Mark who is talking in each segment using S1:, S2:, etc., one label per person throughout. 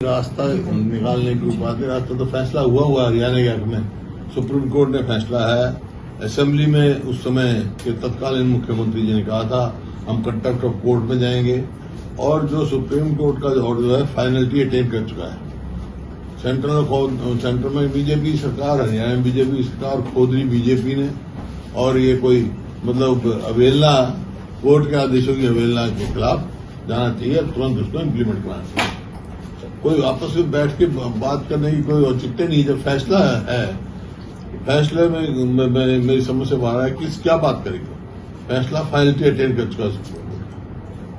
S1: रास्ता निकालने की बात है। रास्ता तो फैसला हुआ हरियाणा के हक में। सुप्रीम कोर्ट ने फैसला है। असेंबली में उस समय के तत्कालीन मुख्यमंत्री जी ने कहा था हम कंटेम्प्ट ऑफ कोर्ट में जाएंगे, और जो सुप्रीम कोर्ट का ऑर्डर है फाइनलिटी अटेन कर चुका है। सेंटर में बीजेपी सरकार, हरियाणा में बीजेपी सरकार खोद रही बीजेपी ने, और ये कोई मतलब अवहेलना, कोर्ट के आदेशों की अवहेलना के खिलाफ जाना चाहिए, तुरंत उसको इम्प्लीमेंट करना चाहिए। कोई आपस में बैठ के बात करने की कोई औचित्य नहीं। जब फैसला है, फैसले में मेरी समझ से बाहर है कि क्या बात करेंगे। फैसला फाइनलिटी अटेंड कर चुका है।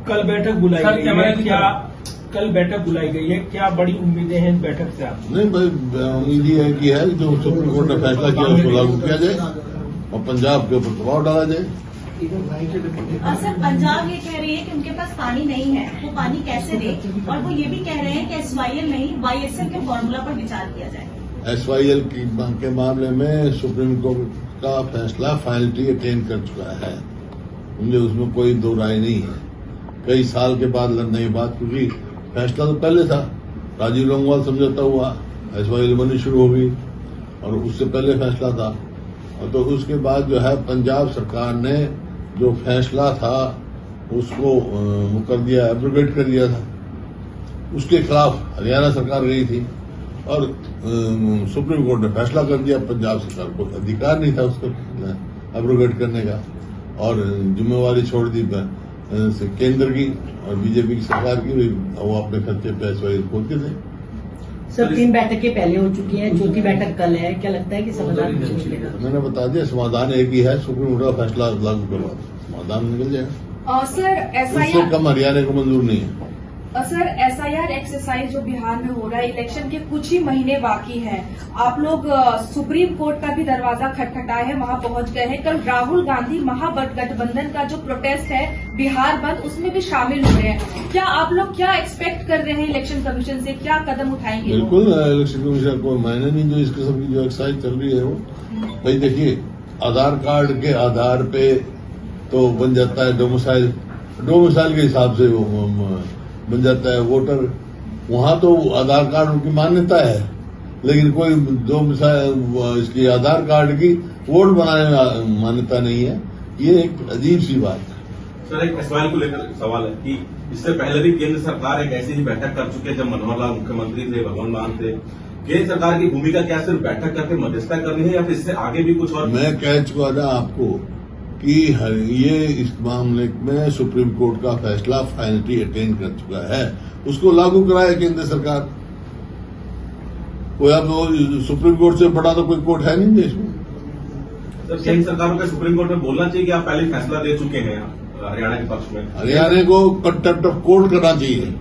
S2: कल बैठक बुलाई गई है, क्या कल बैठक बुलाई गई है, क्या बड़ी उम्मीदें हैं इस बैठक से आप?
S1: नहीं भाई, उम्मीद ये है कि है जो सुप्रीम कोर्ट ने फैसला किया उसको लागू किया जाए और पंजाब के ऊपर दबाव डाला जाए।
S3: सर, पंजाब ये कह रही है कि उनके पास पानी नहीं है, वो पानी कैसे दे, और वो ये भी कह रहे हैं कि SYL नहीं YSL के फॉर्मूला पर विचार किया जाए।
S1: SYL के मामले में सुप्रीम कोर्ट का फैसला फाइनलिटी अटेन कर चुका है, मुझे उसमें कोई दो राय नहीं है। कई साल के बाद लड़ने के बाद, क्योंकि फैसला तो पहले था, राजीव लोंगवाल समझौता हुआ, SYL बननी शुरू हो गई, और उससे पहले फैसला था। और तो उसके बाद जो है पंजाब सरकार ने जो फैसला था उसको वो कर दिया, एब्रोगेट कर दिया था। उसके खिलाफ हरियाणा सरकार गई थी और सुप्रीम कोर्ट ने फैसला कर दिया। पंजाब सरकार को अधिकार नहीं था उसको एब्रोगेट करने का, और जिम्मेवारी छोड़ दी केंद्र की और बीजेपी की सरकार की। वो अपने खर्चे पे SYL खोलते थे।
S4: सर, 3 बैठकें पहले हो चुकी हैं, चौथी बैठक कल है, क्या लगता है कि समाधान निकलेगा?
S1: मैंने बता दिया, समाधान एक ही है, सुप्रीम कोर्ट का फैसला लागू करवा, समाधान निकल जाएगा।
S5: सर,
S1: इससे कम हरियाणा को मंजूर नहीं है।
S5: सर, SIR एक्सरसाइज जो बिहार में हो रहा है, इलेक्शन के कुछ ही महीने बाकी हैं, आप लोग सुप्रीम कोर्ट का भी दरवाजा खटखटाए हैं, वहां पहुंच गए हैं। कल राहुल गांधी महागठबंधन का जो प्रोटेस्ट है बिहार बंद, उसमें भी शामिल हुए हैं। क्या आप लोग क्या एक्सपेक्ट कर रहे हैं इलेक्शन कमीशन से, क्या कदम उठाएंगे?
S1: बिल्कुल, इलेक्शन कमीशन को मायने नहीं जो इस किस्म की जो एक्सरसाइज चल रही है वो। भाई देखिए, आधार कार्ड के आधार पे तो बन जाता है डोमिसाइल के हिसाब से वो बन जाता है वोटर। वहां तो आधार कार्ड उनकी मान्यता है, लेकिन कोई इसकी आधार कार्ड की वोट बनाने में मान्यता नहीं है। ये एक अजीब सी बात है।
S6: सर, एक SYL को लेकर सवाल है कि इससे पहले भी केंद्र सरकार एक ऐसी ही बैठक कर चुकी है जब मनोहर लाल मुख्यमंत्री थे, भगवंत मान थे। केंद्र सरकार की भूमिका क्या सिर्फ बैठक करके मध्यस्थता करनी है या फिर इससे आगे भी कुछ और?
S1: मैं कह चुका था आपको कि ये इस मामले में सुप्रीम कोर्ट का फैसला फाइनलिटी अटेन कर चुका है, उसको लागू कराए केंद्र सरकार। कोई अब सुप्रीम कोर्ट से बड़ा तो कोई कोर्ट है नहीं देश में।
S6: सर, केंद्र सरकार को सुप्रीम कोर्ट में बोलना चाहिए कि आप पहले फैसला दे चुके हैं हरियाणा के पक्ष में।
S1: हरियाणा को कंटेम्प्ट ऑफ कोर्ट करना चाहिए।